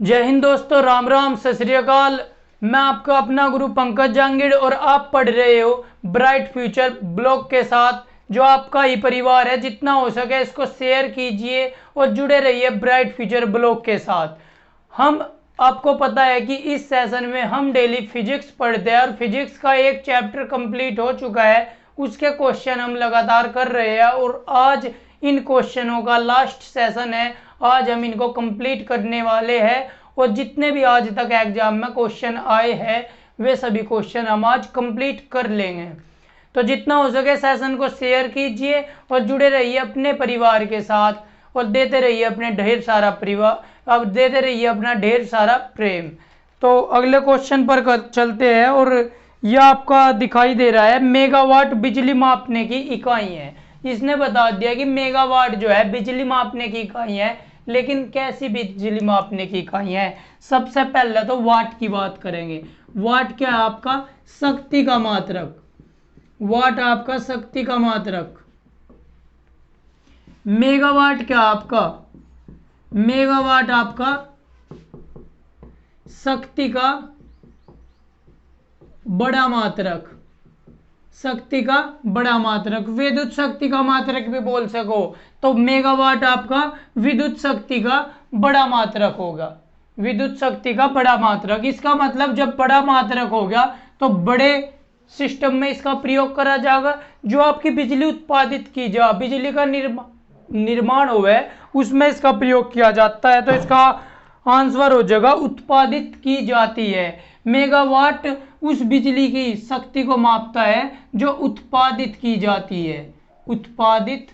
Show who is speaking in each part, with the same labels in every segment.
Speaker 1: जय हिंद दोस्तों, राम राम, सत श्री अकाल। मैं आपका अपना गुरु पंकज जांगिड़ और आप पढ़ रहे हो ब्राइट फ्यूचर ब्लॉग के साथ, जो आपका ही परिवार है। जितना हो सके इसको शेयर कीजिए और जुड़े रहिए ब्राइट फ्यूचर ब्लॉग के साथ। हम आपको पता है कि इस सेशन में हम डेली फिजिक्स पढ़ते हैं और फिजिक्स का एक चैप्टर कंप्लीट हो चुका है। उसके क्वेश्चन हम लगातार कर रहे हैं और आज इन क्वेश्चनों का लास्ट सेशन है। आज हम इनको कंप्लीट करने वाले हैं और जितने भी आज तक एग्जाम में क्वेश्चन आए हैं वे सभी क्वेश्चन हम आज कंप्लीट कर लेंगे। तो जितना हो सके सेशन को शेयर कीजिए और जुड़े रहिए अपने परिवार के साथ और देते रहिए अपने ढेर सारा परिवार, अब देते रहिए अपना ढेर सारा प्रेम। तो अगले क्वेश्चन पर चलते हैं और यह आपका दिखाई दे रहा है मेगावाट बिजली मापने की इकाई है। इसने बता दिया कि मेगावाट जो है बिजली मापने की इकाई है, लेकिन कैसी बिजली मापने की इकाई है। सबसे पहले तो वाट की बात करेंगे। वाट क्या है? आपका शक्ति का मात्रक। वाट आपका शक्ति का मात्रक। मेगावाट क्या आपका? मेगावाट आपका शक्ति का बड़ा मात्रक। शक्ति का बड़ा मात्रक, विद्युत शक्ति का मात्रक भी बोल सको तो मेगावाट आपका विद्युत शक्ति का बड़ा मात्रक होगा। विद्युत शक्ति का बड़ा मात्रक, इसका मतलब जब बड़ा मात्रक हो गया तो बड़े सिस्टम में इसका प्रयोग करा जाएगा। जो आपकी बिजली उत्पादित की जा, बिजली का निर्माण हुआ है उसमें इसका प्रयोग किया जाता है। तो इसका आंसर हो जाएगा उत्पादित की जाती है। मेगावाट उस बिजली की शक्ति को मापता है जो उत्पादित की जाती है। उत्पादित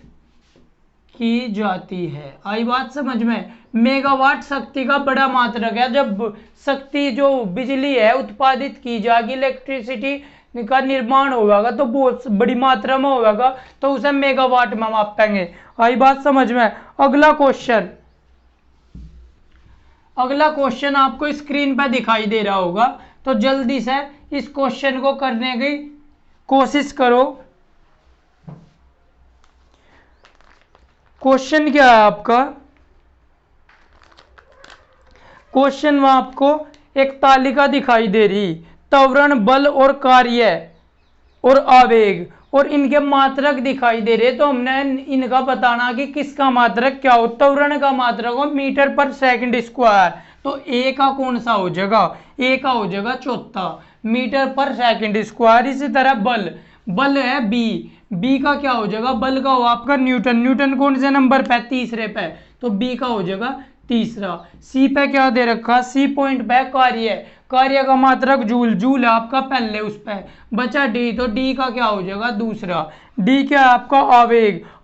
Speaker 1: की जाती है। आई बात समझ में? मेगावाट शक्ति का बड़ा मात्रक है। जब शक्ति जो बिजली है उत्पादित की जाएगी, इलेक्ट्रिसिटी का निर्माण होगा तो बहुत बड़ी मात्रा में होगा, तो उसे मेगावाट में मापेंगे। आई बात समझ में? अगला क्वेश्चन आपको स्क्रीन पर दिखाई दे रहा होगा, तो जल्दी से इस क्वेश्चन को करने की कोशिश करो। क्वेश्चन क्या है आपका? क्वेश्चन में आपको एक तालिका दिखाई दे रही, त्वरण, बल और कार्य और आवेग, और इनके मात्रक दिखाई दे रहे। तो हमने इनका बताना कि किसका मात्रक क्या हो। त्वरण का मात्रक हो मीटर पर सेकंड स्क्वायर, तो ए का कौन सा हो जाएगा? ए का हो जाएगा चौथा, मीटर पर सेकंड स्क्वायर। इसी तरह बल है बी का क्या हो जाएगा? बल का हो आपका न्यूटन। न्यूटन कौन से नंबर पे? तीसरे पे, तो बी का हो जाएगा तीसरा। सी पे क्या दे रखा? सी पॉइंट पे कार्य का मात्रक जूल है आपका पहले उस पे। बचा डी, तो डी का क्या हो जाएगा? दूसरा। डी क्या है आपका?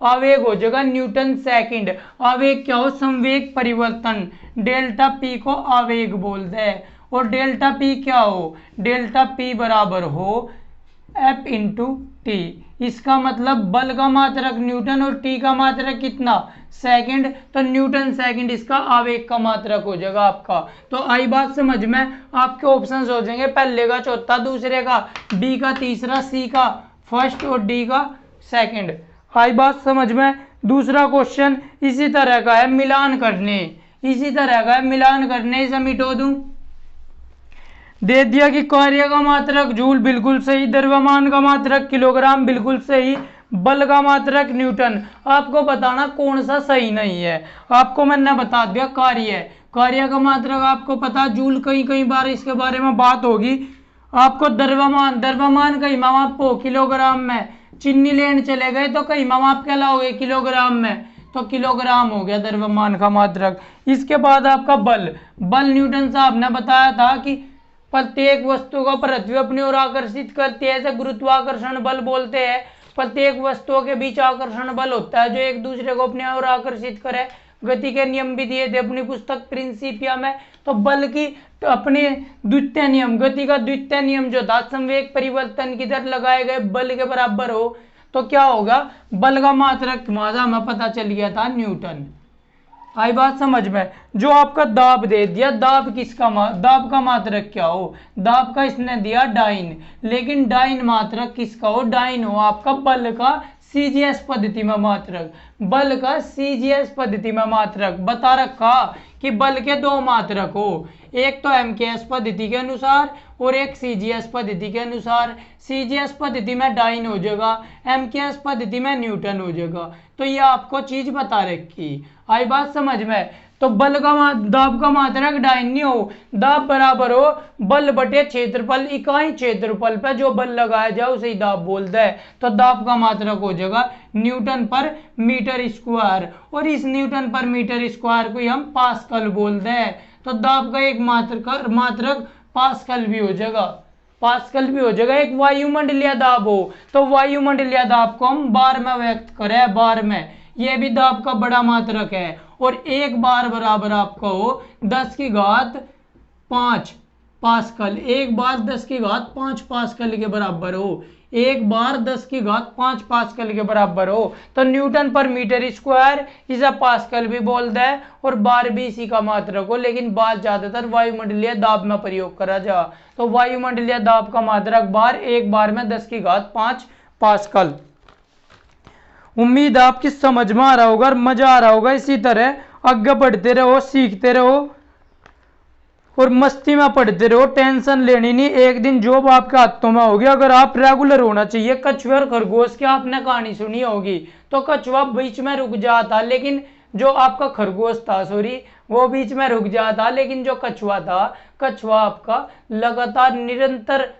Speaker 1: आवेग हो जाएगा न्यूटन सेकंड। आवेग क्या हो? संवेग परिवर्तन। डेल्टा पी को आवेग बोलते हैं। और डेल्टा पी क्या हो? डेल्टा पी बराबर हो एफ इंटू टी। इसका मतलब बल का मात्रक न्यूटन और टी का मात्रक कितना? सेकंड, तो न्यूटन सेकंड इसका आवेग का मात्रक हो जाएगा आपका। तो आई बात समझ में? आपके ऑप्शंस हो जाएंगे पहले का चौथा, दूसरे का, बी का तीसरा, सी का फर्स्ट और डी का सेकंड। आई बात समझ में? दूसरा क्वेश्चन इसी तरह का है, मिलान करने। इसे मिटो दूं। दे दिया कि कार्य का मात्रक जूल, बिल्कुल सही। द्रव्यमान का मात्रक किलोग्राम, बिल्कुल सही। बल का मात्रक न्यूटन। आपको बताना कौन सा सही नहीं है। आपको मैंने बता दिया कार्य का मात्रक आपको पता जूल, कई बार इसके बारे में बात होगी। आपको द्रव्यमान कहीं माप हो किलोग्राम में। चीनी लेने चले गए तो कहीं माप क्या लाओगे? किलोग्राम में, तो किलोग्राम हो गया द्रव्यमान का मात्रक। इसके बाद आपका बल न्यूटन साहब ने बताया था कि प्रत्येक वस्तु को पृथ्वी अपनी ओर आकर्षित करती है, इसे गुरुत्वाकर्षण बल बोलते हैं। प्रत्येक वस्तुओं के बीच आकर्षण बल होता है जो एक दूसरे को अपनी ओर आकर्षित करे। गति के नियम भी दिए थे अपनी पुस्तक प्रिंसिपिया में। तो बल की तो अपने द्वितीय नियम, गति का द्वितीय नियम जो था, संवेग परिवर्तन की दर लगाए गए बल के बराबर हो, तो क्या होगा? बल का मात्रक तुम्हारा हमें पता चल गया था न्यूटन। आई बात समझ में? जो आपका दाब दे दिया, दाब का मात्रक क्या हो? दाब का इसने दिया डाइन, लेकिन डाइन मात्रक किसका हो? डाइन हो आपका बल का सीजीएस पद्धति में मात्रक, बल का सीजीएस पद्धति में मात्रक बता रखा कि बल के दो मात्रक हो, एक तो एमकेएस पद्धति के अनुसार और एक सीजीएस पद्धति के अनुसार। सीजीएस पद्धति में डाइन हो जाएगा, एमकेएस पद्धति में न्यूटन हो जाएगा। तो ये आपको चीज बता रखी, आई बात समझ में। तो बल का दाब का मात्रक डाइन नहीं हो, दाब बराबर हो बल बटे क्षेत्रफल, इकाई क्षेत्रफल पे जो बल लगाया जाए उसे ही दाब बोलता है। तो दाब का मात्रक हो जाएगा न्यूटन पर मीटर स्क्वायर, और इस न्यूटन पर मीटर स्क्वायर को हम पास्कल बोलते हैं। तो दाब का एक मात्रक पास्कल भी हो जाएगा, पास्कल भी हो जाएगा। एक वायुमंडलीय दाब हो तो वायुमंडलीय दाब को हम बार में व्यक्त करें, बार में, यह भी दाब का बड़ा मात्रक है। और एक बार बराबर आपका हो 10⁵ पास्कल, एक बार 10⁵ पास्कल के बराबर हो, एक बार 10⁵ पास्कल के बराबर हो। तो न्यूटन पर मीटर स्क्वायर इसे पास्कल भी बोलता है, और बार भी इसी का मात्रक हो, लेकिन बार ज्यादातर वायुमंडलीय दाब में प्रयोग करा जा। तो वायुमंडलीय दाब का मात्रक बार, एक बार में 10⁵ पास्कल। उम्मीद आपकी समझ में आ रहा होगा और मजा आ रहा होगा। इसी तरह आगे बढ़ते रहो, सीखते रहो और मस्ती में पढ़ते रहो, टेंशन लेनी नहीं, एक दिन जॉब आपके हाथों में होगी। अगर आप रेगुलर होना चाहिए। कछुए और खरगोश की आपने कहानी सुनी होगी। तो कछुआ बीच में रुक जाता, लेकिन जो आपका खरगोश था, सॉरी, वो बीच में रुक जाता, लेकिन जो कछुआ था, कछुआ आपका लगातार निरंतर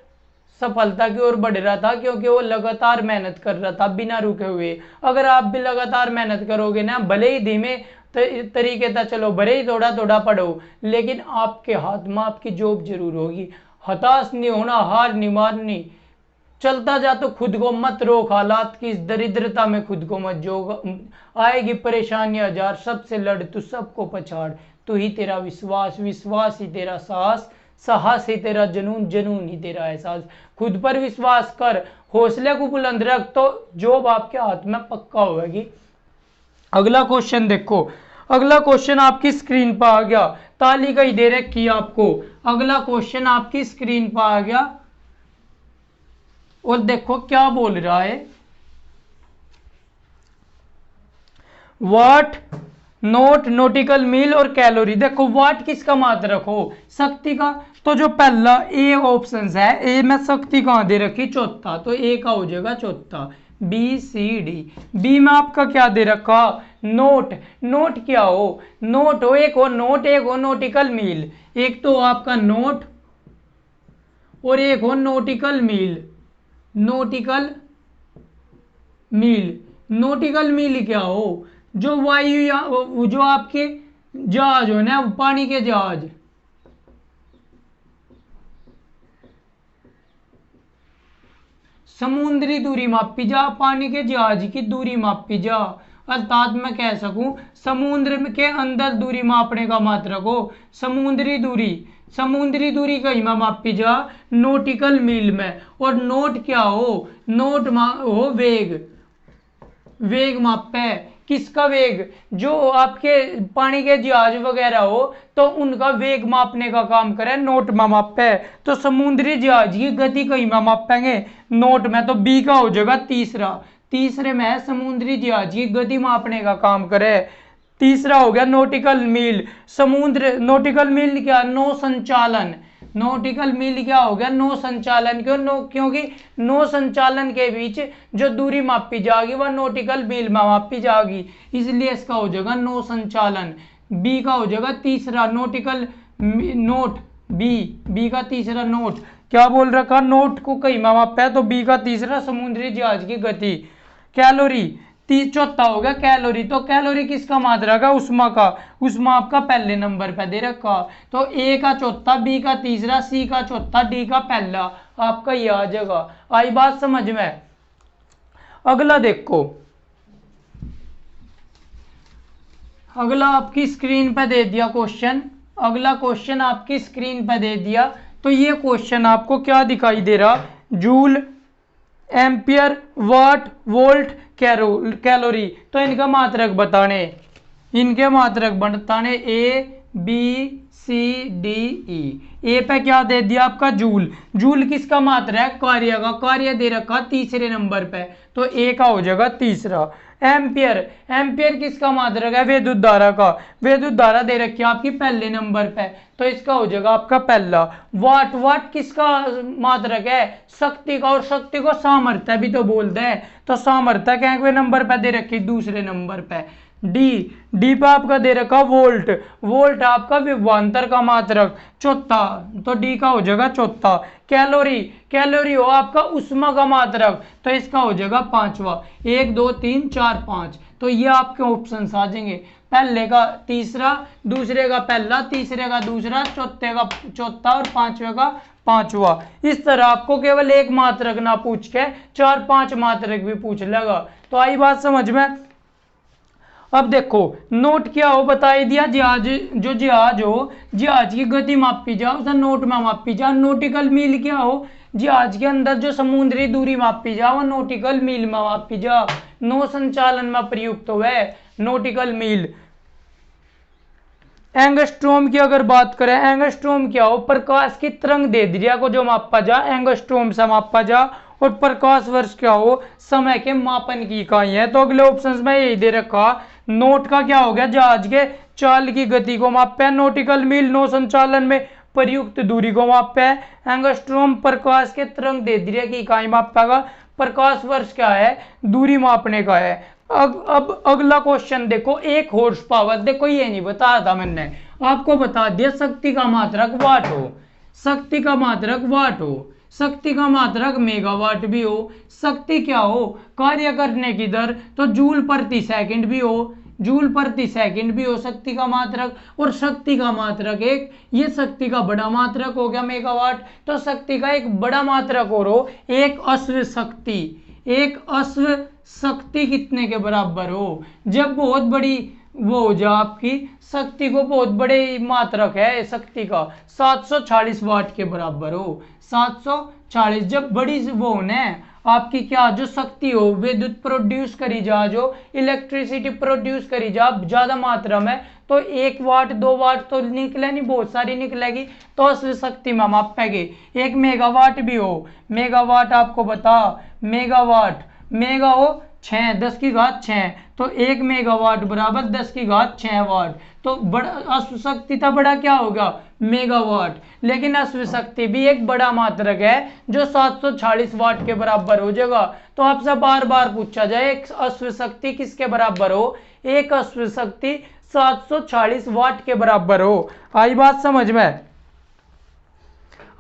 Speaker 1: सफलता की ओर बढ़ रहा था, क्योंकि वो लगातार मेहनत कर रहा था बिना रुके हुए। अगर आप भी लगातार मेहनत करोगे ना, भले ही धीमे तरीके से चलो, भले ही थोड़ा थोड़ा पढ़ो, लेकिन आपके हाथ में आपकी जॉब जरूर होगी। हताश नहीं होना, हार नहीं मारनी, चलता जा तो खुद को मत रोक, हालात की इस दरिद्रता में खुद को मत जोग। आएगी परेशानी हजार, सबसे लड़ तू सबको पछाड़, तू ही तेरा विश्वास, विश्वास ही तेरा साहस, साहस ही तेरा जनून, जनून ही तेरा एहसास। खुद पर विश्वास कर, हौसले को बुलंद रख, तो जॉब आपके हाथ में पक्का होगी। अगला क्वेश्चन देखो, अगला क्वेश्चन आपकी स्क्रीन पर आ गया, ताली कहीं दे रखी आपको। अगला क्वेश्चन आपकी स्क्रीन पर आ गया और देखो क्या बोल रहा है। वाट, नोट, नोटिकल मील और कैलोरी। देखो वाट किसका मात्रक हो, शक्ति का। तो जो पहला ए ऑप्शन है, ए में शक्ति कहां दे रखी, चौथा, तो ए का हो जाएगा चौथा। B C D. बी में आपका क्या दे रखा, नोट। नोट क्या हो, नोट हो, एक हो नोट, एक हो नोटिकल मील। एक तो आपका नोट और एक हो नोटिकल मील। नोटिकल मील, नोटिकल मील क्या हो, जो वायु या जो आपके जहाज हो ना, पानी के जहाज, समुद्री दूरी मापी जा, पानी के जहाज की दूरी मापी जा। अर्थात मैं कह सकूं समुद्र के अंदर दूरी मापने का मात्रक हो समुद्री दूरी। समुद्री दूरी कहीं में मापी जा, नोटिकल मील में। और नोट क्या हो, नोट हो वेग, वेग मापे। किसका वेग, जो आपके पानी के जहाज वगैरह हो तो उनका वेग मापने का काम करे, नोट में मापे। तो समुद्री जहाज की गति कहीं में मापेंगे, नोट में। तो बी का हो जाएगा तीसरा, तीसरे में है समुद्री जहाज की गति मापने का काम करे। तीसरा हो गया नोटिकल मील। समुद्र, नोटिकल मील क्या, नौ संचालन। नोटिकल मील क्या हो गया, नौ संचालन। क्योंकि नौ संचालन के बीच जो दूरी मापी जाएगी वह नोटिकल मील में मापी जाएगी, इसलिए इसका हो जाएगा नौ संचालन। बी का हो जाएगा तीसरा नोटिकल नोट। बी का तीसरा नोट। क्या बोल रखा, नोट को कहीं में मापा है, तो बी का तीसरा समुद्री जहाज की गति। कैलोरी चौथा हो गया कैलोरी। तो कैलोरी किसका मात्रक है, उष्मा का। उष्मा आपका पहले नंबर पे दे रखा। तो ए का चौथा, बी का तीसरा, सी का चौथा, डी का पहला, आपका ये आ जाएगा। आई बात समझ में। अगला देखो, अगला आपकी स्क्रीन पे दे दिया क्वेश्चन। अगला क्वेश्चन आपकी स्क्रीन पे दे दिया। तो ये क्वेश्चन आपको क्या दिखाई दे रहा, जूल, एम्पियर, वाट, वोल्ट, कैलोरी। तो इनका मात्रक बताने, इनके मात्रक बताने, ए ABCDE। ए पे क्या दे दिया आपका जूल। जूल किसका मात्रा है, कार्य का। कार्य दे रखा तीसरे नंबर पे, तो ए का हो जाएगा तीसरा। एम्पियर, एम्पियर किसका मात्रक है, विद्युत धारा का। विद्युत धारा दे रखी है आपकी पहले नंबर पे, तो इसका हो जाएगा आपका पहला। वाट, वाट किसका मात्रक है, शक्ति का। और शक्ति को सामर्थ्य भी तो बोलते हैं, तो सामर्थ्य कहेंगे नंबर पे दे रखी दूसरे नंबर पे। डी, डी पे आपका दे रखा वोल्ट। वोल्ट आपका विभवांतर का मात्रक, चौथा, तो डी का हो जाएगा चौथा। कैलोरी, कैलोरी हो आपका उष्मा का मात्रक, तो इसका हो जाएगा पांचवा। 1 2 3 4 5, तो ये आपके ऑप्शन आ जाएंगे। पहले का तीसरा, दूसरे का पहला, तीसरे का दूसरा, चौथे का चौथा और पांचवे का पांचवा। इस तरह आपको केवल एक मात्रक ना पूछ के 4-5 मात्रक भी पूछ लेगा। तो आई बात समझ में। अब देखो नोट क्या हो बता ही दिया। जहाज, जो जहाज हो, जहाज की गति मापी जाओ उसे नोट में मापी जाओ। नोटिकल मील क्या हो, जहाज के अंदर जो समुद्री दूरी मापी जाओ नोटिकल मील में मापी जाओ। नौ संचालन में प्रयुक्त हुआ नोटिकल मील। एंगस्ट्रोम की अगर बात करें, एंगस्ट्रोम क्या हो, प्रकाश की तरंग दैर्ध्य को जो मापा जा एंगस्ट्रोम से मापा जा। और प्रकाश वर्ष क्या हो, समय के मापन की इकाई है। तो अगले ऑप्शन में यही दे रखा। नोट का क्या हो गया, जहाज के चाल की गति को मापे। नोटिकल मील नौ संचालन में प्रयुक्त दूरी को मापे। एंगस्ट्रोम प्रकाश के तरंग दैर्ध्य की इकाई मापेगा। प्रकाश वर्ष क्या है, दूरी मापने का है। अब अगला क्वेश्चन देखो, 1 हॉर्स पावर। देखो ये नहीं बताया था मैंने, आपको बता दिया शक्ति का मात्रक वाट हो। शक्ति का मात्रक वाट हो, शक्ति का मात्रक मेगावाट भी हो। शक्ति क्या हो, कार्य करने की दर, तो जूल प्रति सेकंड भी हो। जूल प्रति सेकंड भी हो शक्ति का मात्रक। और शक्ति का मात्रक एक, ये शक्ति का बड़ा मात्रक हो गया मेगावाट। तो शक्ति का एक बड़ा मात्रक और हो, एक अश्व शक्ति। एक अश्व शक्ति कितने के बराबर हो, जब बहुत बड़ी वो हो जाए आपकी शक्ति को, बहुत बड़े मात्रक है शक्ति का, 740 वाट के बराबर हो। 740, जब बड़ी वो होने आपकी क्या जो शक्ति हो, विद्युत प्रोड्यूस करी जा, जो इलेक्ट्रिसिटी प्रोड्यूस करी जा ज्यादा मात्रा में, तो 1 वाट 2 वाट तो निकले नहीं, बहुत सारी निकलेगी, तो अश्व शक्ति में मापेंगे। एक मेगावाट भी हो, मेगावाट आपको बता, मेगावाट, मेगा हो 6, 10 की घात 6, तो 1 मेगावाट बराबर 10 की घात 6 वाट। तो बड़ा अश्व शक्ति था बड़ा क्या होगा, मेगावाट। लेकिन अश्व शक्ति भी एक बड़ा मात्रक है जो 740 वाट के बराबर हो जाएगा। तो आपसे बार बार पूछा जाए एक अश्व शक्ति किसके बराबर हो, एक अश्व शक्ति 740 वाट के बराबर हो। आई बात समझ में।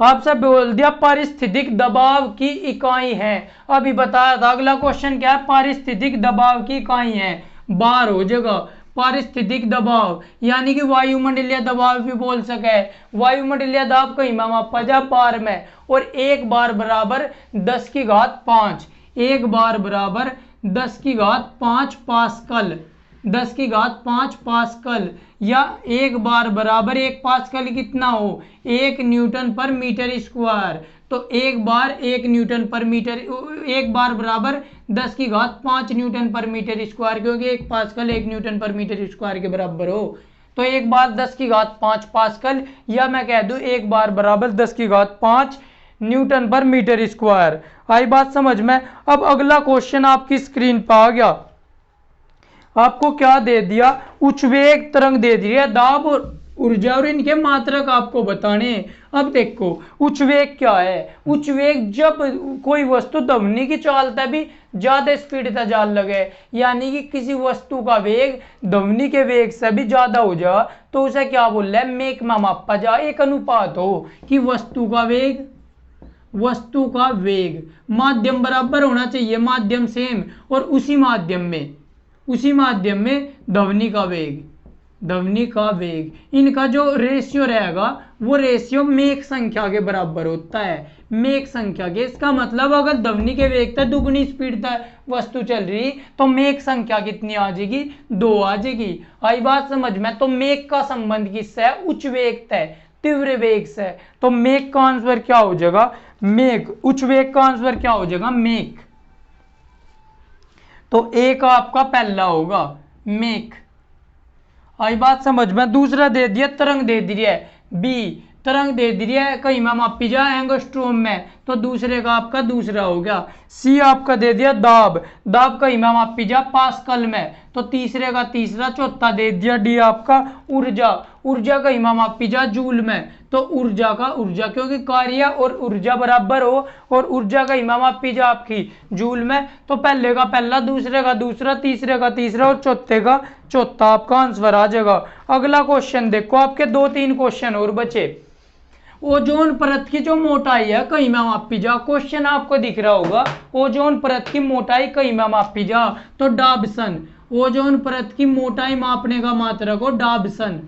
Speaker 1: आपसे बोल दिया पारिस्थितिक दबाव की इकाई है, अभी बताया था। अगला क्वेश्चन क्या है, पारिस्थितिक दबाव की इकाई है, बार हो जाएगा। पारिस्थितिक दबाव यानी कि वायुमंडलीय दबाव भी बोल सके। वायुमंडलीय दबाव कहीं में मापा जा, बार में। और 1 बार बराबर 10 की घात 5, 1 बार बराबर 10 की घात 5 पास्कल, 10 की घात 5 पास्कल। या 1 बार बराबर 1 पास्कल कितना हो, 1 न्यूटन पर मीटर स्क्वायर। तो 1 बार 1 न्यूटन पर मीटर, 1 बार बराबर 10 की घात 5 न्यूटन पर मीटर स्क्वायर, क्योंकि 1 पास्कल 1 न्यूटन पर मीटर स्क्वायर के बराबर हो। तो 1 बार 10 की घात 5 पास्कल, या मैं कह दूं 1 बार बराबर 10 की घात 5 न्यूटन पर मीटर स्क्वायर। आई बात समझ में। अब अगला क्वेश्चन आपकी स्क्रीन पर आ गया। आपको क्या दे दिया, उच्च वेग तरंग दे दिया, दाब और ऊर्जा और इनके मात्रक आपको बताने। अब देखो उच्च वेग क्या है, उच्च वेग जब कोई वस्तु ध्वनि की चालता भी ज्यादा स्पीड तक जान लगे, यानी कि किसी वस्तु का वेग ध्वनि के वेग से भी ज्यादा हो जा, तो उसे क्या बोल रहा है, मेक में मापा जा। एक अनुपात हो कि वस्तु का वेग, वस्तु का वेग, माध्यम बराबर होना चाहिए, माध्यम सेम, और उसी माध्यम में, उसी माध्यम में ध्वनि का वेग, ध्वनि का वेग, इनका जो रेशियो रहेगा वो रेशियो मेक संख्या के बराबर होता है, मेक संख्या के। इसका मतलब अगर ध्वनि के वेग तक दुगनी स्पीड तक वस्तु चल रही तो मेक संख्या कितनी आ जाएगी, 2 आ जाएगी। आई बात समझ में। तो मेक का संबंध किससे है, उच्च वेग से, तीव्र वेग से। तो मेक का आंसर क्या हो जाएगा, मेक। उच्च वेग का आंसर क्या हो जाएगा, मेक। तो ए का आपका पहला होगा मेक। आई बात समझ में। दूसरा दे दिया तरंग दे दी है बी, तरंग दे दी है कहीं में मापी जा एंगस्ट्रोम में, तो दूसरे का आपका दूसरा हो गया। सी आपका दे दिया दाब, दाब कहीं में मापी जा पास्कल में, तो तीसरे का तीसरा। चौथा दे दिया डी आपका ऊर्जा, ऊर्जा कहीं में मापी जा जूल में, तो ऊर्जा का ऊर्जा, क्योंकि कार्य और ऊर्जा बराबर हो और ऊर्जा कहीं में मापी जा आपकी जूल में, तो पहले का पहला, दूसरे का दूसरा, तीसरे का तीसरा और चौथे का चौथा आपका आंसर आ जाएगा। अगला क्वेश्चन देखो, आपके 2-3 क्वेश्चन और बचे। ओजोन परत की जो मोटाई है कहीं में मापी जा, क्वेश्चन आपको दिख रहा होगा, ओजोन परत की मोटाई कहीं में मापी जा, तो डाबसन। ओजोन परत की मोटाई मापने का मात्रक हो डाबसन,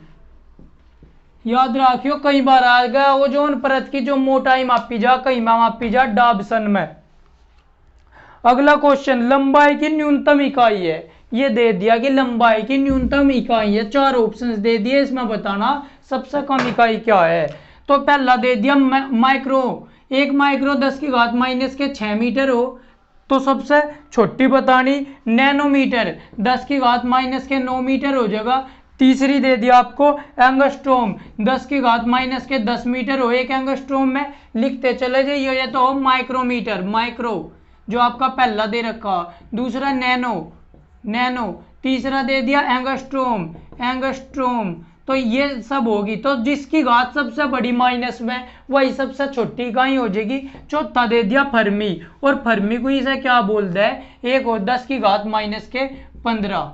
Speaker 1: याद रखियो कई बार आ गया। ओजोन परत की जो मोटाई मापी जा कहीं में मापी जा डाबसन में। अगला क्वेश्चन, लंबाई की न्यूनतम इकाई है, ये दे दिया कि लंबाई की न्यूनतम इकाई है, 4 ऑप्शंस दे दिए, इसमें बताना सबसे कम इकाई क्या है। तो पहला दे दिया माइक्रो, 1 माइक्रो 10⁻⁻6 मीटर हो, तो सबसे छोटी बतानी। नैनोमीटर 10⁻⁻9 मीटर हो जाएगा। तीसरी दे दिया आपको एंगस्ट्रोम, 10⁻⁻10 मीटर हो एक एंगस्ट्रोम में, लिखते चले जाइए। ये तो माइक्रोमीटर, माइक्रो जो आपका पहला दे रखा। दूसरा नैनो, नैनो। तीसरा दे दिया एंगस्ट्रोम, एंगस्ट्रोम, तो ये सब होगी, तो जिसकी घात सबसे बड़ी माइनस में वही सबसे छोटी इकाई हो जाएगी। चौथा दे दिया फर्मी, और फर्मी को इसे क्या बोलते हैं, एक और 10⁻⁻15,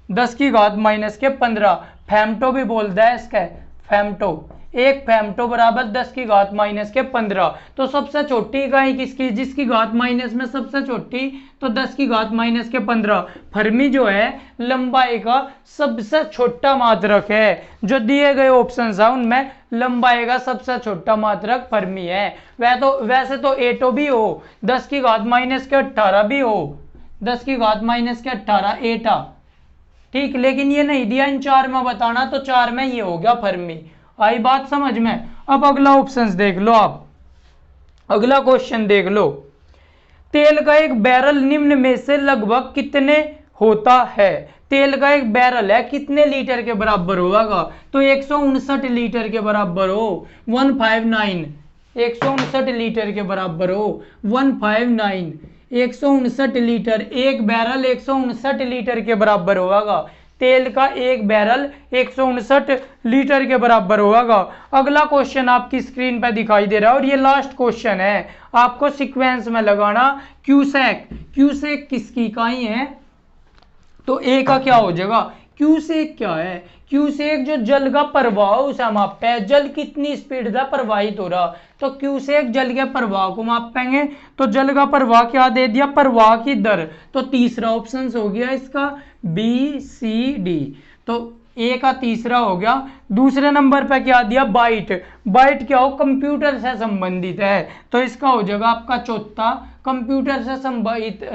Speaker 1: 10⁻⁻15। फेमटो भी बोलता है इसका, फेमटो, एक फेमटो बराबर 10⁻⁻15। तो सबसे छोटी इकाई किसकी, जिसकी घात माइनस में सबसे छोटी, तो 10⁻⁻15। फर्मी जो है लंबाई का सबसे छोटा मात्रक है, जो दिए गए ऑप्शन है उनमें लंबाई का सबसे छोटा मात्रक फर्मी है। वैसे तो एटो भी हो, 10⁻⁻18 भी हो, 10⁻⁻18 एटा, ठीक, लेकिन ये नहीं दिया इन 4 में बताना, तो 4 में ये हो गया फर्मी। आई बात समझ में। अब अगला ऑप्शंस देख लो आप, अगला क्वेश्चन देख लो, तेल का एक बैरल निम्न में से लगभग कितने होता है। तेल का एक बैरल है, कितने लीटर के बराबर होगा, तो 159 लीटर के बराबर हो, 159, 159 लीटर के बराबर हो, 159, 159 लीटर, एक बैरल 159 लीटर के बराबर होगा। तेल का एक बैरल 159 लीटर के बराबर होगा। अगला क्वेश्चन आपकी स्क्रीन पर दिखाई दे रहा है और ये लास्ट क्वेश्चन है, आपको सीक्वेंस में लगाना। क्यूसेक, क्यूसेक किसकी इकाई है, तो ए का क्या हो जाएगा, क्यूसेक क्या है, क्यूसेक जो जल का प्रवाह उसे मापता है, जल कितनी स्पीड से प्रवाहित हो रहा, तो क्यूसेक जल के प्रवाह को मापेंगे। तो जल का प्रवाह क्या दे दिया, प्रवाह की दर, तो तीसरा ऑप्शन हो गया इसका बी सी डी, तो ए का तीसरा हो गया। दूसरे नंबर पे क्या दिया, बाइट, बाइट क्या हो, कंप्यूटर से संबंधित है, तो इसका हो जाएगा आपका चौथा। कंप्यूटर से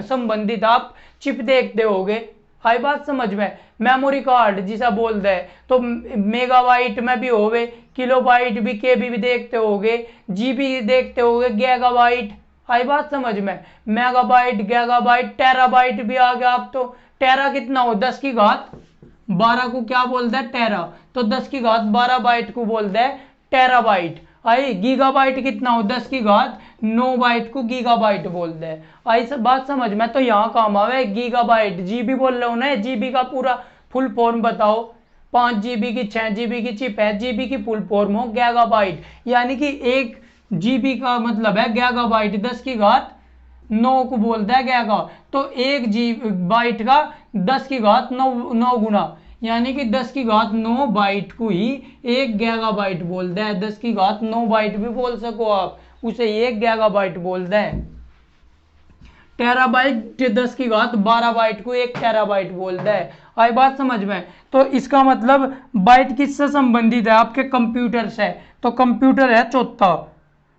Speaker 1: संबंधित आप चिप देखते होगे, आई बात समझ में। मेमोरी कार्ड जिसे बोलते हैं, तो मेगाबाइट में भी होवे, किलोबाइट भी, केबी भी देखते होगे, जीबी देखते होगे, गीगाबाइट, आई बात समझ में। मेगाबाइट, गीगाबाइट, टेराबाइट भी आ गया। अब तो टेरा कितना हो, 10⁻12 को क्या बोलते हैं, टेरा, तो 10⁻12 बाइट को बोलते हैं टेराबाइट। आई गीगाबाइट कितना हो, 10�9 बाइट को गीगाबाइट बोलते हैं। आई सब बात समझ में। तो यहाँ काम आवे गीगाबाइट, जीबी बोल रहे हो ना, जीबी का पूरा फुल फॉर्म बताओ। 5 GB की, 6 GB की चिप है, जीबी की फुल फॉर्म हो गीगाबाइट, यानी कि 1 GB का मतलब है गीगाबाइट, 10�9 को बोलता है गीगा, तो 1 GB बाइट का 10�9 गुना, यानी कि 10�9 बाइट को ही 1 गीगाबाइट बोलता है। 10�9 बाइट भी बोल सको आप, उसे 1 गीगाबाइट बोलते हैं। टेराबाइट 10⁻12 बाइट को 1 टेराबाइट बोलता है। आई बात समझ में। तो इसका मतलब बाइट किससे संबंधित है, आपके कंप्यूटर से, तो कंप्यूटर है चौथा,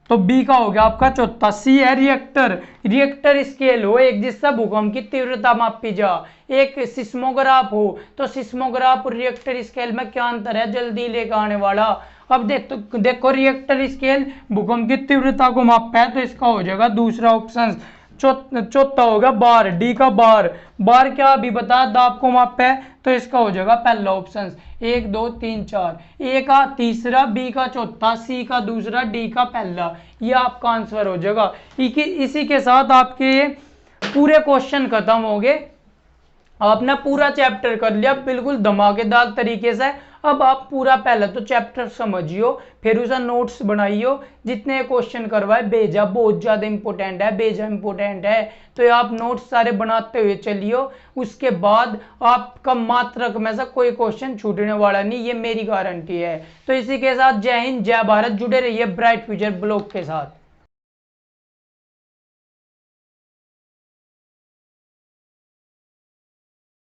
Speaker 1: तो बी का हो गया आपका चौथा। सी है रिएक्टर, रिएक्टर स्केल हो एक जिससे भूकंप की तीव्रता मापी जा। एक सिस्मोग्राफ हो, तो सिस्मोग्राफ और रिएक्टर स्केल में क्या अंतर है, जल्दी लेकर आने वाला। अब देखो रिएक्टर स्केल भूकंप की तीव्रता को मापता है, तो इसका हो जाएगा दूसरा ऑप्शन चौथा होगा बार, डी का बार। बार क्या अभी बता द आपको माप है, तो इसका हो जाएगा पहला ऑप्शन 1 2 3 4, ए का तीसरा, बी का चौथा, सी का दूसरा, डी का पहला। ये आपका आंसर हो जाएगा। इसी के साथ आपके पूरे क्वेश्चन खत्म हो गए। आपने पूरा चैप्टर कर लिया बिल्कुल धमाकेदार तरीके से। अब आप पूरा पहले तो चैप्टर समझियो, फिर उसका नोट्स बनाइयो। जितने क्वेश्चन करवाए भेजा बहुत ज्यादा इंपॉर्टेंट है, भेजा इंपॉर्टेंट है, तो आप नोट्स सारे बनाते हुए चलियो। उसके बाद आपका मात्रक में से कोई क्वेश्चन छूटने वाला नहीं, ये मेरी गारंटी है। तो इसी के साथ जय हिंद जय भारत, जुड़े रहिए ब्राइट फ्यूचर ब्लॉग के साथ।